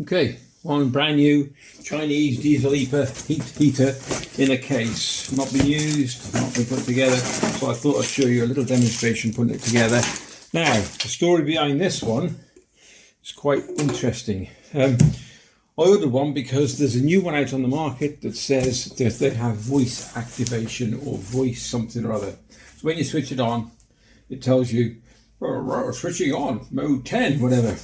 Okay, one brand new Chinese diesel heater in a case. Not been used, not been put together, so I thought I'd show you a little demonstration putting it together. Now, the story behind this one is quite interesting. I ordered one because there's a new one out on the market that says that they have voice activation or voice something or other. So when you switch it on, it tells you, switching on, mode 10, whatever.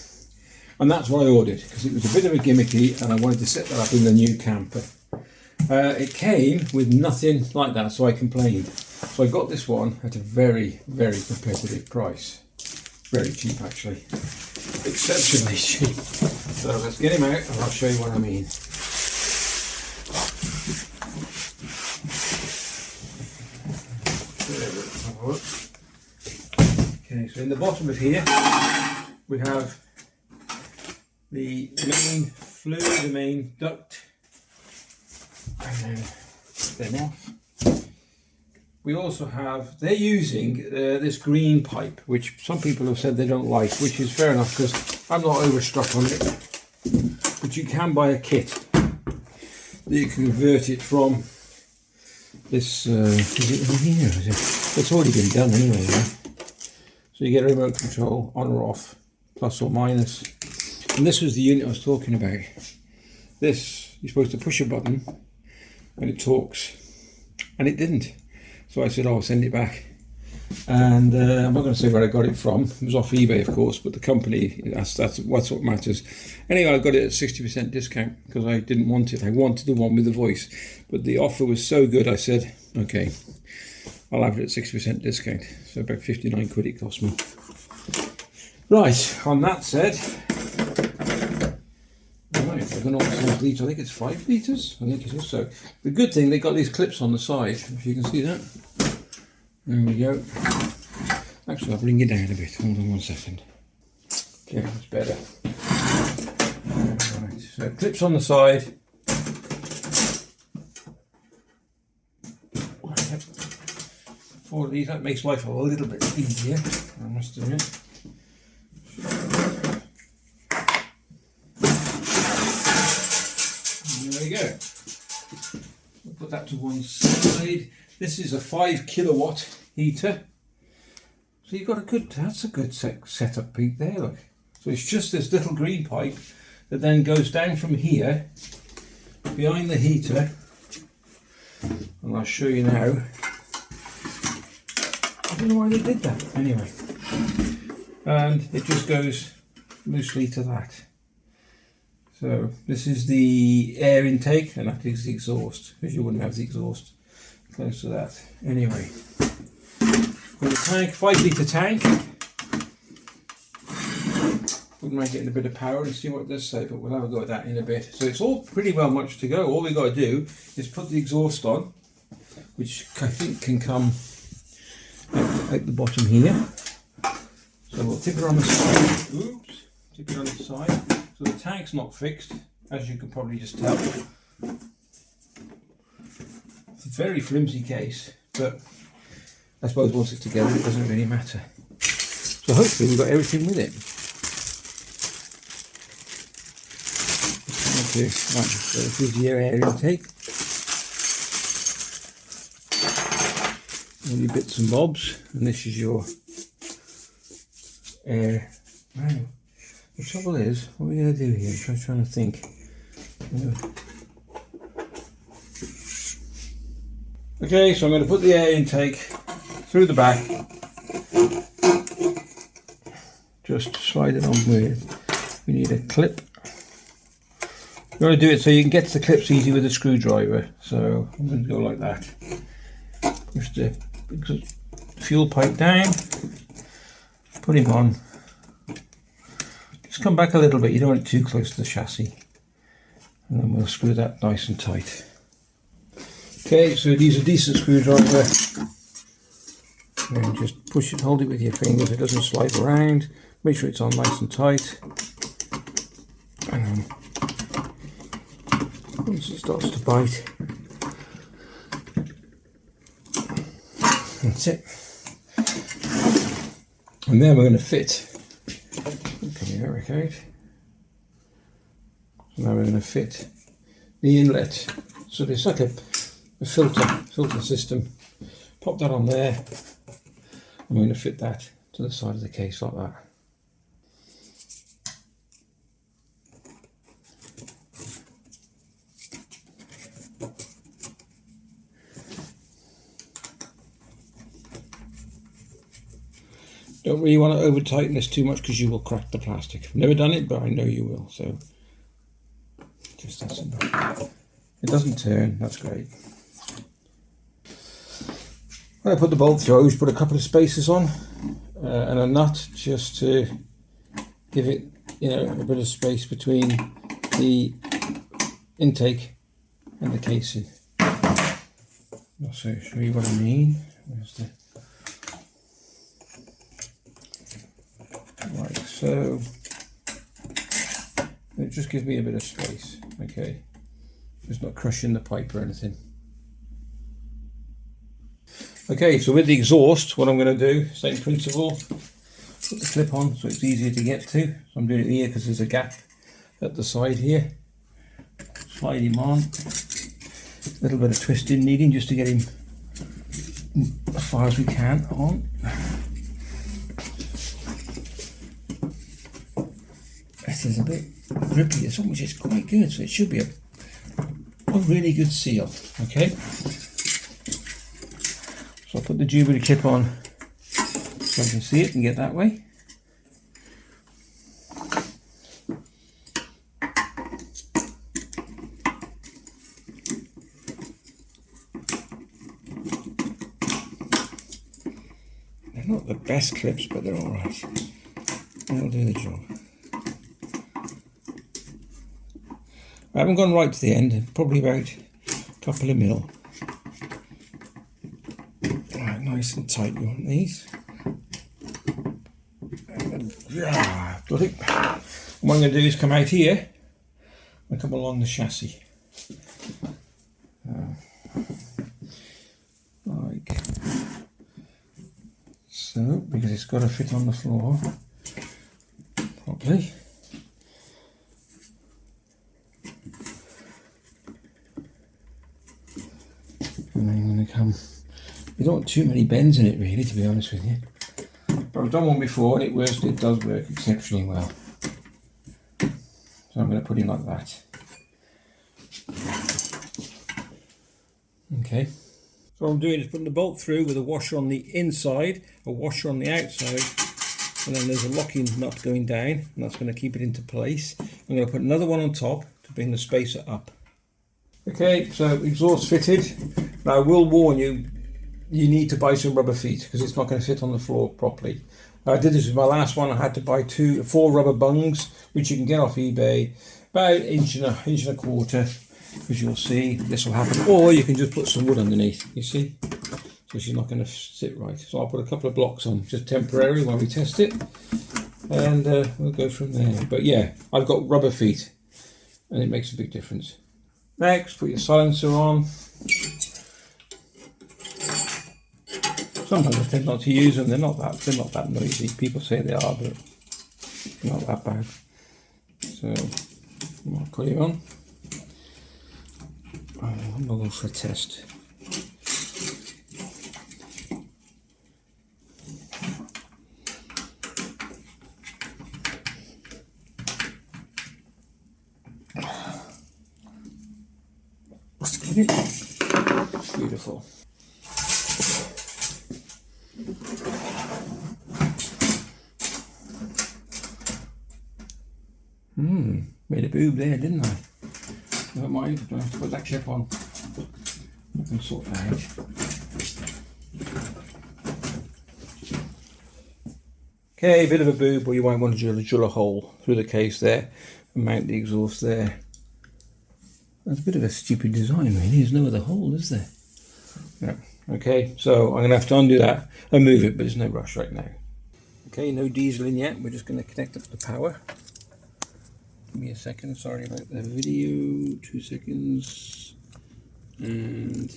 And that's what I ordered, because it was a bit of a gimmicky and I wanted to set that up in the new camper. It came with nothing like that, so I complained. So I got this one at a very, very competitive price. Very cheap, actually. Exceptionally cheap. So let's get him out and I'll show you what I mean. Okay, so in the bottom of here, we have the main flue, the main duct, and then off. We also have, they're using this green pipe, which some people have said they don't like, which is fair enough because I'm not overstruck on it. But you can buy a kit that you can convert it from this, is it in here? Is it? It's already been done anyway. Yeah? So you get a remote control, on or off, plus or minus. And this was the unit I was talking about. This, you're supposed to push a button and it talks, and it didn't. So I said, oh, I'll send it back. And I'm not going to say where I got it from. It was off eBay, of course, but the company, that's what matters. Anyway, I got it at 60% discount because I didn't want it. I wanted the one with the voice, but the offer was so good, I said, okay, I'll have it at 60% discount. So about 59 quid it cost me. Right, on that said, right, I don't know what size litre, I think it's 5 litres, I think it is. So the good thing, they got these clips on the side, if you can see that. There we go. Actually, I'll bring it down a bit, hold on 1 second. Okay, that's better. Right, so clips on the side. For these, that makes life a little bit easier, I must admit. There we go. We'll put that to one side. This is a 5 kilowatt heater. So you've got a good, that's a good setup peak there, look. So it's just this little green pipe that then goes down from here, behind the heater. And I'll show you now. I don't know why they did that, anyway. And it just goes loosely to that. So this is the air intake, and that is the exhaust, because you wouldn't have the exhaust close to that. Anyway, got a tank, 5 litre tank. Wouldn't mind getting a bit of power and see what it does say, but we'll have a go at that in a bit. So it's all pretty well much to go. All we've got to do is put the exhaust on, which I think can come out the bottom here. So we'll tip it on the side. Oops, tip it on the side. So the tank's not fixed, as you can probably just tell. It's a very flimsy case, but I suppose once it's together it doesn't really matter. So hopefully we've got everything with it. Okay, right, so this is your air intake. All your bits and bobs, and this is your air. Right. The trouble is, what are we going to do here? I'm trying to think. Okay, so I'm going to put the air intake through the back. Just slide it on with. We need a clip. You want to do it so you can get to the clips easy with a screwdriver. So I'm going to go like that. Just the fuel pipe down. Put him on. Just come back a little bit, you don't want it too close to the chassis. And then we'll screw that nice and tight. Okay, so use a decent screwdriver. And just push it, hold it with your fingers, it doesn't slide around. Make sure it's on nice and tight. And then once it starts to bite, that's it. And then we're going to fit. Can you work out? Now we're going to fit the inlet. So there's like a filter system. Pop that on there. I'm going to fit that to the side of the case like that. Don't really want to over tighten this too much because you will crack the plastic. I've never done it, but I know you will. So just that's enough. It doesn't turn, that's great. When I put the bolt through, I always put a couple of spacers on and a nut just to give it, a bit of space between the intake and the casing. I'll show you what I mean. Where's the like so? It just gives me a bit of space. Okay, just not crushing the pipe or anything. Okay, so with the exhaust, what I'm going to do, same principle, put the clip on so it's easier to get to. So I'm doing it here because there's a gap at the side here. Slide him on. A little bit of twisting needing just to get him as far as we can on. This is a bit grippy, this one, which is quite good, so it should be a really good seal. Okay. So I'll put the Jubilee clip on so I can see it and get that way. They're not the best clips, but they're alright. They'll do the job. I haven't gone right to the end, probably about a couple of mil. Nice and tight, you want these. What I'm going to do is come out here and come along the chassis. Like so, because it's got to fit on the floor properly. And then I'm going to come. You don't want too many bends in it, really, to be honest with you. But I've done one before and it does work exceptionally well. So I'm going to put him like that. Okay. So what I'm doing is putting the bolt through with a washer on the inside, a washer on the outside, and then there's a locking nut going down, and that's going to keep it into place. I'm going to put another one on top to bring the spacer up. Okay, so exhaust fitted. Now I will warn you, you need to buy some rubber feet because it's not going to fit on the floor properly. I did this with my last one. I had to buy 4 rubber bungs, which you can get off eBay, about an inch and a quarter, as you'll see. This will happen, or you can just put some wood underneath. You see, so she's not going to sit right. So I'll put a couple of blocks on, just temporarily while we test it, and we'll go from there. But yeah, I've got rubber feet, and it makes a big difference. Next, put your silencer on. Sometimes I tend not to use them. They're not that noisy. People say they are, but not that bad. So I'll put it on. I'm going to go for a test. Beautiful. Made a boob there, didn't I? Never mind, I have to put that chip on. I can sort that out. Okay, a bit of a boob, but you might want to drill a hole through the case there and mount the exhaust there. That's a bit of a stupid design, really. There's no other hole, is there? Yeah. Okay, so I'm going to have to undo that and move it, but there's no rush right now. Okay, no diesel in yet. We're just going to connect up the power. Give me a second, sorry about the video, 2 seconds, and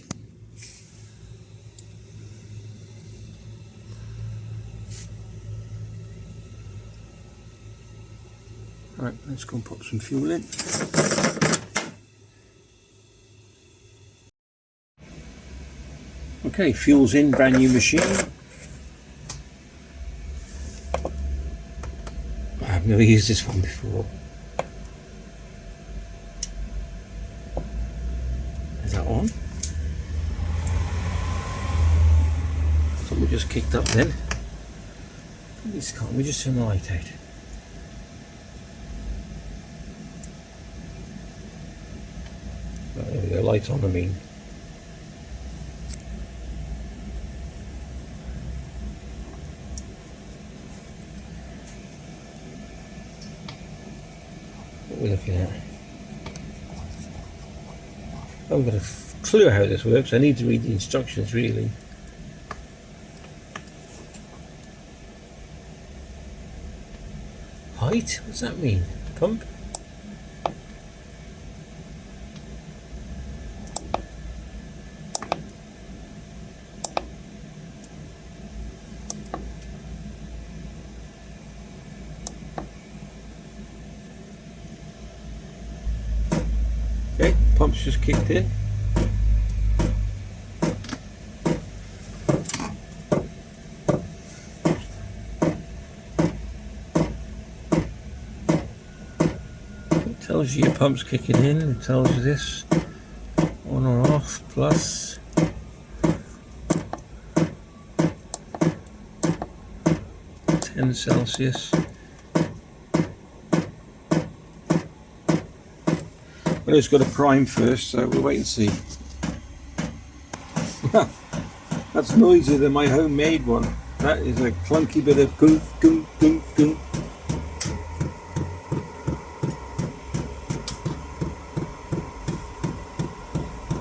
Right, let's go and pop some fuel in. Okay, fuel's in, brand new machine. I've never used this one before. Is that on? So we just kicked up then. This can't we just turn the light out? Right, there we go, light on, I mean. What we're looking at. I haven't got a clue how this works. I need to read the instructions really. Height? What's that mean? Pump? Okay, pump's just kicked in. It tells you your pump's kicking in, it tells you this on or off, plus. Celsius. Well, it's got a prime first, so we'll wait and see. That's noisier than my homemade one. That is a clunky bit of gunk, gunk, gunk, gunk.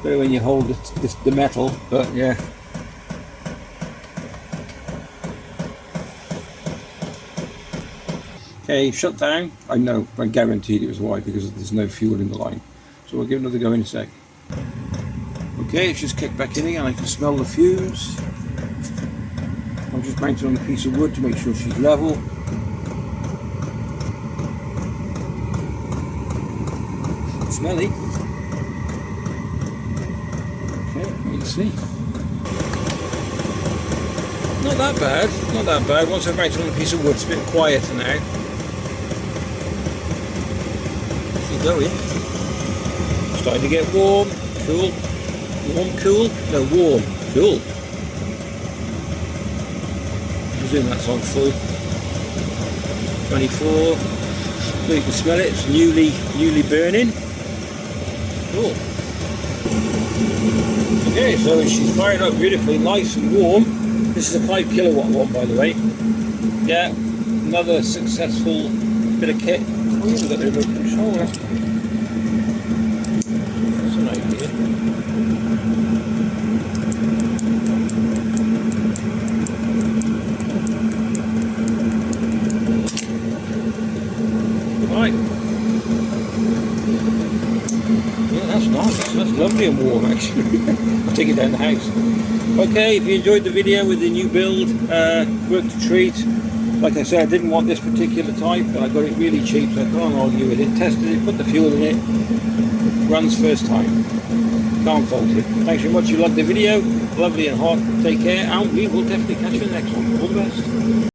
Better when you hold the metal, but yeah. Okay, shut down. I know, I guaranteed it was why, because there's no fuel in the line. So we'll give another go in a sec. Okay, it's just kicked back in again. I can smell the fuse. I'll just mount it on a piece of wood to make sure she's level. Smelly. Okay, let's see. Not that bad, not that bad. Once I've mounted on a piece of wood, it's a bit quieter now. Keep going. Starting to get warm, cool. Warm, cool? No, warm, cool. I presume that's on full. 24. So you can smell it, it's newly burning. Cool. Okay, so she's fired up beautifully, nice and warm. This is a 5 kilowatt one, by the way. Yeah, another successful bit of kit. Oh, we've got the remote controller. That's an idea. Right. Yeah, that's nice. That's lovely and warm, actually. I'll take it down the house. Okay, if you enjoyed the video with the new build, worked a treat. Like I said, I didn't want this particular type, but I got it really cheap, so I can't argue with it. Tested it, put the fuel in it, runs first time. Can't fault it. Thanks very much. You loved the video. Lovely and hot. Take care, and we will definitely catch you in the next one. All the best.